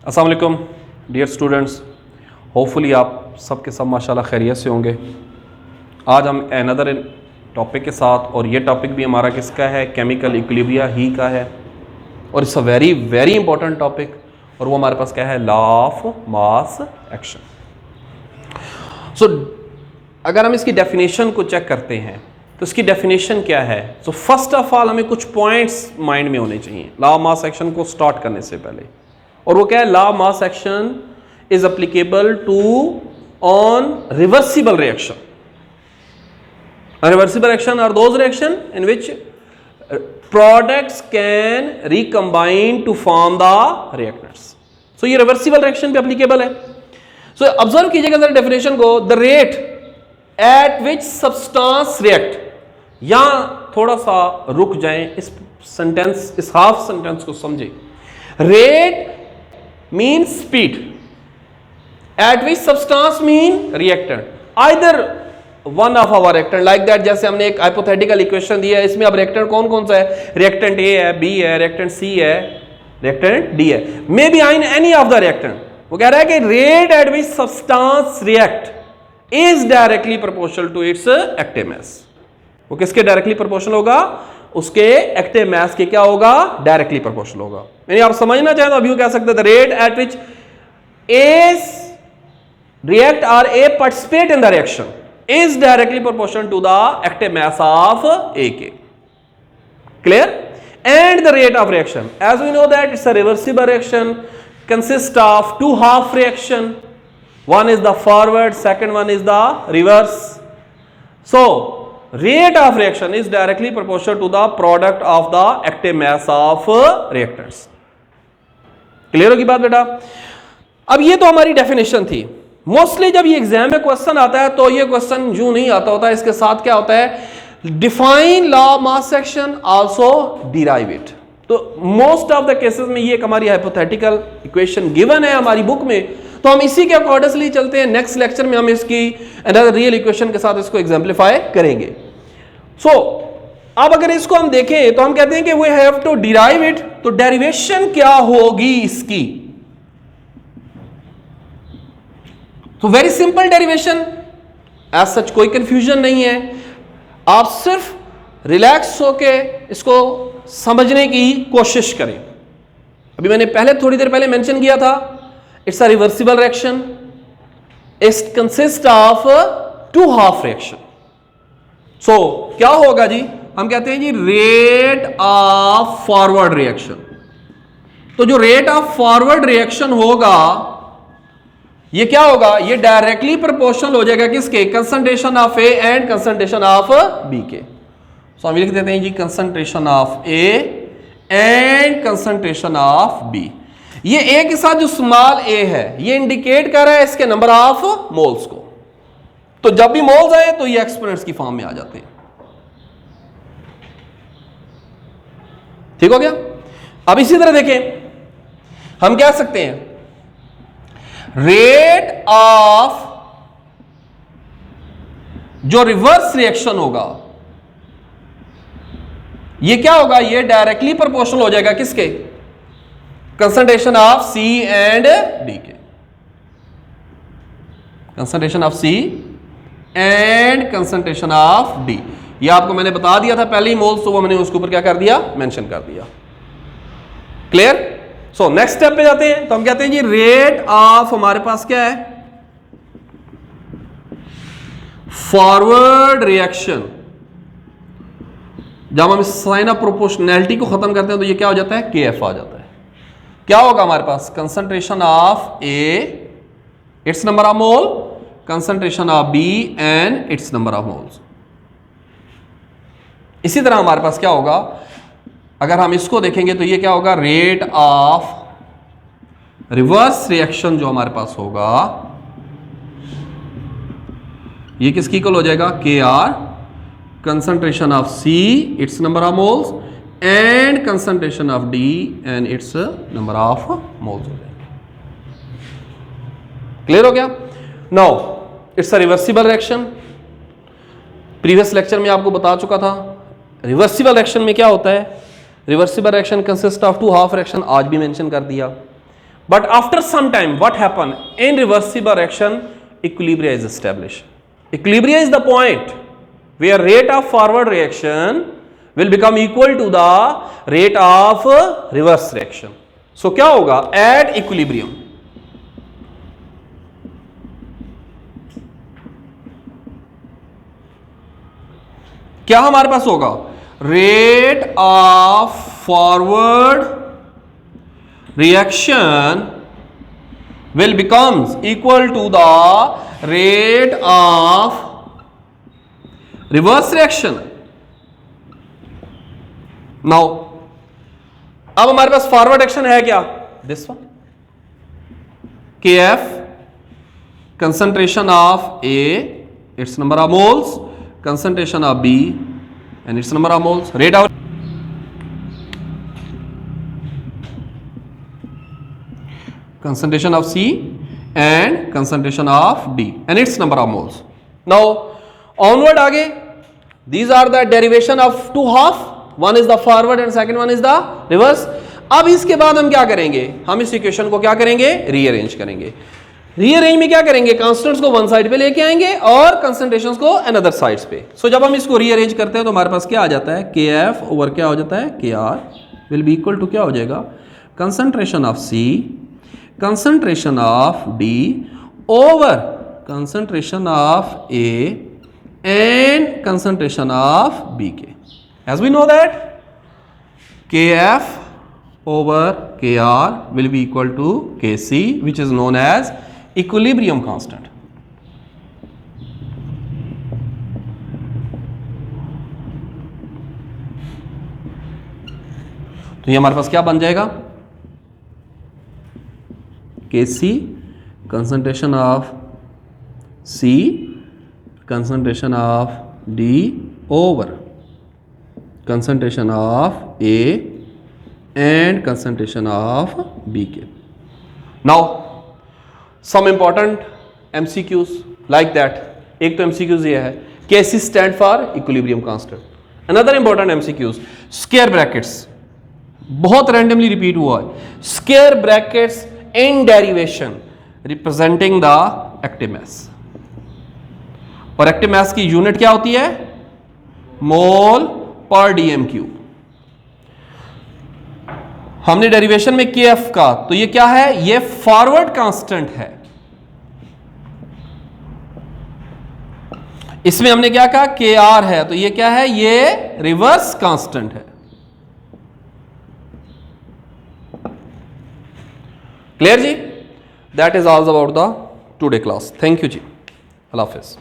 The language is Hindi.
अस्सलाम वालेकुम डियर स्टूडेंट्स, होपफुली आप सब के सब माशाल्लाह खैरियत से होंगे। आज हम अनदर टॉपिक के साथ, और ये टॉपिक भी हमारा किसका है, केमिकल इक्विलिब्रिया ही का है, और it's a very very important topic. और वो हमारे पास क्या है, लॉ ऑफ मास एक्शन। सो अगर हम इसकी डेफिनेशन को चेक करते हैं तो इसकी डेफिनेशन क्या है। सो फर्स्ट ऑफ ऑल हमें कुछ पॉइंट्स माइंड में होने चाहिए लॉ ऑफ मास एक्शन को स्टार्ट करने से पहले, और वो क्या है, law of mass action is applicable to on reversible reaction. Reversible reaction are those reaction in which products can recombine to form the reactants. So ये रिवर्सिबल रिएक्शन पे एप्लीकेबल है। सो ऑब्जर्व कीजिएगा जरा डेफिनेशन को, the rate at which substance react. यहां थोड़ा सा रुक जाएं, इस सेंटेंस, इस हाफ सेंटेंस को समझे। Rate means speed at which substance mean reactant, either one of our reactant like that। जैसे हमने एक hypothetical equation दी है, इसमें अब reactant कौन कौन सा है, reactant A है, B है, reactant C है, reactant D है, may be in any of the reactant। वो कह रहा है कि rate at which substance react is directly proportional to its active mass। वो किसके डायरेक्टली प्रोपोर्शनल होगा, उसके एक्टिव मास के क्या होगा, डायरेक्टली प्रोपोर्शनल होगा। यानी आप समझना चाहें तो अभी कह सकते हैं the rate at which A react और A participate in the reaction is directly proportional to the active mass of A के। Clear? And the rate of reaction, as we know that it's a reversible reaction, consist of two half reaction, one is the forward, second one is the reverse। so rate of reaction is directly proportional to the product of the active mass of reactants। Clear होगी बात बेटा? अब ये तो हमारी डेफिनेशन थी। मोस्टली जब ये एग्जाम में क्वेश्चन आता है तो ये क्वेश्चन यूं नहीं आता होता, इसके साथ क्या होता है, define law of mass action also derive it. तो मोस्ट ऑफ द केसेस में ये एक हमारी हाइपोथेटिकल इक्वेशन गिवन है हमारी बुक में, तो हम इसी के अकॉर्डिंगली चलते हैं। नेक्स्ट लेक्चर में हम इसकी अनदर रियल इक्वेशन के साथ इसको एग्जाम्पलीफाई करेंगे। सो अब अगर इसको हम देखें तो हम कहते हैं कि we have to derive it. तो डेरिवेशन क्या होगी इसकी, तो very simple derivation, as such कोई कंफ्यूजन नहीं है। आप सिर्फ रिलैक्स होके इसको समझने की कोशिश करें। अभी मैंने पहले थोड़ी देर पहले मेंशन किया था, it's a reversible reaction, it consist of two half reaction. So क्या होगा जी, हम कहते हैं जी रेट ऑफ फॉरवर्ड रिएक्शन। तो जो रेट ऑफ फॉरवर्ड रिएक्शन होगा ये क्या होगा, ये डायरेक्टली प्रोपोर्शनल हो जाएगा किसके, concentration of A and concentration of B के। सो हम लिख देते हैं जी concentration of A and concentration of B. ये ए के साथ जो स्मॉल ए है ये इंडिकेट कर रहा है इसके नंबर ऑफ मोल्स को। तो जब भी मोल्स आए तो ये एक्सपोनेंट्स की फॉर्म में आ जाते हैं। ठीक हो गया? अब इसी तरह देखें, हम क्या सकते हैं, रेट ऑफ जो रिवर्स रिएक्शन होगा ये क्या होगा, ये डायरेक्टली प्रोपोर्शनल हो जाएगा किसके, concentration of C and D के। Concentration of C and concentration of D, ये आपको मैंने बता दिया था पहले ही मोल्स, तो वो मैंने उसके ऊपर क्या कर दिया, मेंशन कर दिया। क्लियर? सो नेक्स्ट स्टेप पे जाते हैं। तो हम कहते हैं जी रेट ऑफ, हमारे पास क्या है, फॉरवर्ड रिएक्शन। जब हम साइन ऑफ प्रोपोर्शनैलिटी को खत्म करते हैं तो ये क्या हो जाता है, के एफ आ जाता है। क्या होगा हमारे पास, concentration of A its number of mole, concentration of B and its number of moles. इसी तरह हमारे पास क्या होगा, अगर हम इसको देखेंगे तो ये क्या होगा, रेट ऑफ रिवर्स रिएक्शन जो हमारे पास होगा ये किसकी इक्वल हो जाएगा, K R, concentration of C its number of moles and concentration of D and its number of moles हो जाएगा। क्लियर हो गया? Now it's a reversible reaction. Previous lecture में आपको बता चुका था रिवर्सिबल रिएक्शन में क्या होता है। Reversible reaction consist of two half reaction, आज भी मेंशन कर दिया। but after some time what happen? In reversible reaction, equilibrium is established. Equilibrium is the point where rate of forward reaction will become equal to the rate of reverse reaction. So क्या होगा? At equilibrium, क्या हमारे पास होगा? Rate of forward reaction will becomes equal to the rate of reverse reaction. Now अब हमारे पास फॉरवर्ड एक्शन है क्या? This one, KF concentration of A, its number of moles, concentration of B and its number of moles, rate of concentration of C and concentration of D and its number of moles. Now onward आगे, these are the derivation of two half, one is the forward and second one is the reverse. अब इसके बाद हम क्या करेंगे? हम इस इक्वेशन को क्या करेंगे? रीअरेंज करेंगे. रीअरेंज में क्या करेंगे? कांस्टेंट्स को वन साइड पे लेके आएंगे और कंसंट्रेशंस को अनदर साइड्स पे. सो जब हम इसको रीअरेंज करते हैं तो हमारे पास क्या आ जाता है? KF ओवर क्या हो जाता है? KR will be equal to क्या हो जाएगा? Concentration of C, concentration of D over concentration of A and concentration of BK. As we know that KF over KR will be equal to KC, which is known as equilibrium constant. तो ये हमारे पास क्या बन जाएगा? KC concentration of C, concentration of D over concentration of A and concentration of BK. Now some important MCQs like that. एक तो MCQs ये है, KC stand for equilibrium constant. Another important MCQs, square brackets, बहुत randomly repeat हुआ है. Square brackets in derivation representing the active mass. और एक्टिव मास की यूनिट क्या होती है? मोल पर डीएम क्यूब. हमने डेरिवेशन में KF का, तो ये क्या है? ये फॉरवर्ड कांस्टेंट है. इसमें हमने क्या कहा? KR है, तो ये क्या है? ये रिवर्स कांस्टेंट है. क्लियर जी? That is all about the today class. Thank you जी. अल्लाह हाफिज.